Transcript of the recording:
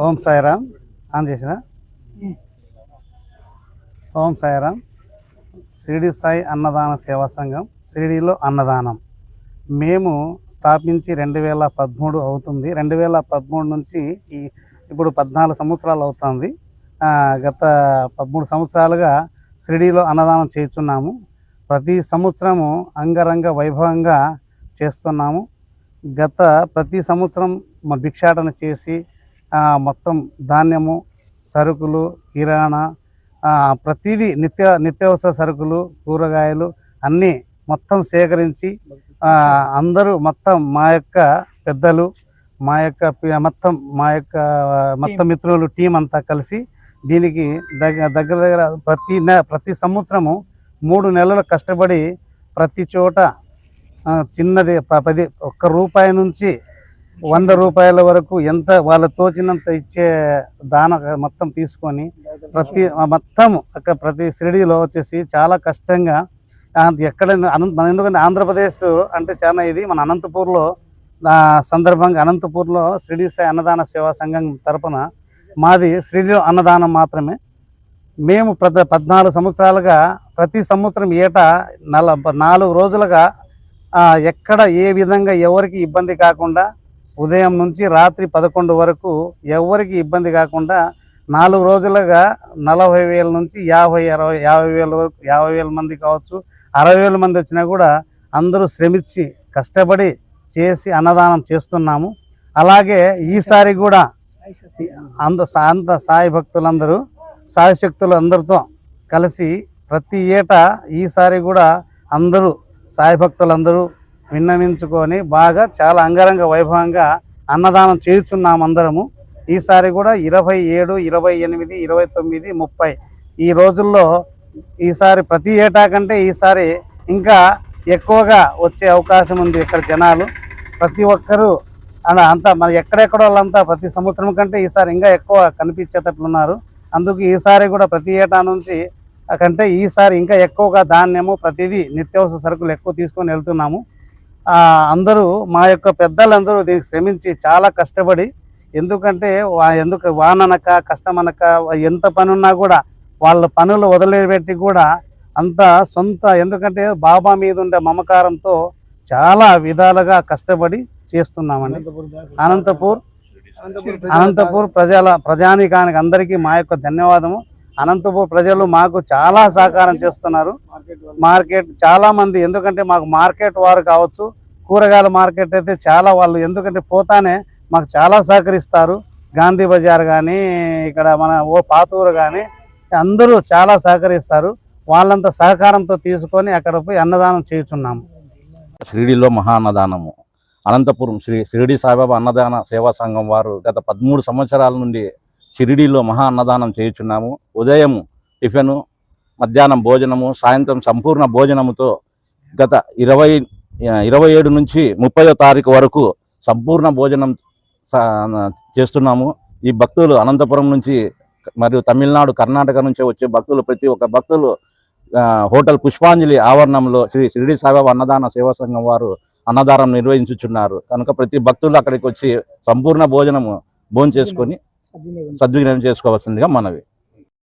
ఓం Sairam on చేసిన ఓం సాయిరామ్ షిరిడి సాయి అన్నదాన సేవా సంఘం షిరిడిలో అన్నదానం మేము స్థాపించి 2013 అవుతుంది. 2013 నుంచి ఇప్పుడు 14 సంవత్సరాలు అవుతుంది. గత 13 సంవత్సరాలుగా షిరిడిలో అన్నదానం చేస్తున్నాము. ప్రతి సంవత్సరము అంగరంగ వైభవంగా చేస్తున్నాము. ప్రతి సంవత్సరం భిక్షాటన చేసి మొత్తం ధాన్యము, సరుకులు, కిరాణా, ప్రతిదీ నిత్యావసర సరుకులు, కూరగాయలు అన్నీ మొత్తం సేకరించి అందరూ మొత్తం మా యొక్క పెద్దలు, మా యొక్క మిత్రులు టీం అంతా కలిసి దీనికి దగ్గర ప్రతి సంవత్సరము 3 నెలలు కష్టపడి ప్రతి చోట చిన్నది 1 రూపాయి నుంచి 100 రూపాయల వరకు ఎంత వాళ్ళ తోచినంత ఇచ్చే దాన మొత్తం తీసుకొని ప్రతి షిరిడిలో వచ్చేసి చాలా కష్టంగా ఎక్కడ ఎందుకంటే ఆంధ్రప్రదేశ్ అంటే చాలా ఇది మన అనంతపూర్లో సందర్భంగా అనంతపూర్లో షిరిడి సాయి అన్నదాన సేవా సంఘం తరపున మాది షిరిడిలో అన్నదానం మాత్రమే. మేము 14 సంవత్సరాలుగా ప్రతి సంవత్సరం ఏటా 4 రోజులుగా ఎక్కడ ఏ విధంగా ఎవరికి ఇబ్బంది కాకుండా ఉదయం నుంచి రాత్రి 11 వరకు ఎవరికి ఇబ్బంది కాకుండా 4 రోజులుగా 40,000 నుంచి 50,000 వరకు 50,000 మంది కావచ్చు, 60,000 మంది వచ్చినా కూడా అందరూ శ్రమించి కష్టపడి చేసి అన్నదానం చేస్తున్నాము. అలాగే ఈసారి కూడా అంత సాయి భక్తులందరూ సాయి శక్తులు అందరితో కలిసి ప్రతి ఏటా ఈసారి కూడా అందరూ సాయి భక్తులందరూ విన్నవించుకొని బాగా చాలా అంగరంగ వైభవంగా అన్నదానం చేస్తున్నాము అందరము. ఈసారి కూడా 27, 28, 29, 30 ఈ రోజుల్లో ఈసారి ప్రతి ఏటా కంటే ఈసారి ఇంకా ఎక్కువగా వచ్చే అవకాశం ఉంది. ఇక్కడ జనాలు ప్రతి ఒక్కరూ అంతా మన ఎక్కడెక్కడ వాళ్ళంతా ప్రతి సంవత్సరం కంటే ఈసారి ఇంకా ఎక్కువ కనిపించేటట్లున్నారు. అందుకు ఈసారి కూడా ప్రతి ఏటా నుంచి కంటే ఈసారి ఇంకా ఎక్కువగా ధాన్యము ప్రతిదీ నిత్యావసర సరుకులు ఎక్కువ తీసుకొని వెళ్తున్నాము. అందరూ మా యొక్క పెద్దలందరూ దీనికి శ్రమించి చాలా కష్టపడి ఎందుకంటే వాననక కష్టమనక ఎంత పని ఉన్నా కూడా వాళ్ళ పనులు వదిలిపెట్టి కూడా అంత సొంత ఎందుకంటే బాబా మీద ఉండే మమకారంతో చాలా విధాలుగా కష్టపడి చేస్తున్నామండి. అనంతపూర్ ప్రజానీకానికి అందరికీ మా యొక్క ధన్యవాదము. అనంతపూర్ ప్రజలు మాకు చాలా సహకారం చేస్తున్నారు. మార్కెట్ చాలా మంది ఎందుకంటే మాకు మార్కెట్ వారు కావచ్చు, కూరగాయల మార్కెట్ అయితే చాలా వాళ్ళు ఎందుకంటే పోతానే మాకు చాలా సహకరిస్తారు. గాంధీ బజార్ కానీ ఇక్కడ మన పాతూరు కానీ అందరూ చాలా సహకరిస్తారు. వాళ్ళంతా సహకారంతో తీసుకొని అక్కడ పోయి అన్నదానం చేస్తున్నాము. షిరిడిలో మహా అన్నదానము అనంతపురం షిరిడి సాయిబాబా అన్నదాన సేవా సంఘం వారు గత 13 సంవత్సరాల నుండి షిరిడిలో మహా అన్నదానం చేయుచున్నాము. ఉదయం టిఫిను, మధ్యాహ్నం భోజనము, సాయంత్రం సంపూర్ణ భోజనముతో గత 27 నుంచి 30వ తారీఖు వరకు సంపూర్ణ భోజనం చేస్తున్నాము. ఈ భక్తులు అనంతపురం నుంచి మరియు తమిళనాడు, కర్ణాటక నుంచి వచ్చే భక్తులు ప్రతి ఒక్క భక్తులు హోటల్ పుష్పాంజలి ఆవరణంలో శ్రీ షిరిడి సాయిబాబా అన్నదాన సేవా సంఘం వారు అన్నదానం నిర్వహించుచున్నారు. కనుక ప్రతి భక్తులు అక్కడికి వచ్చి సంపూర్ణ భోజనము చేసుకొని సద్వినియోగం చేసుకోవాల్సిందిగా మనవి.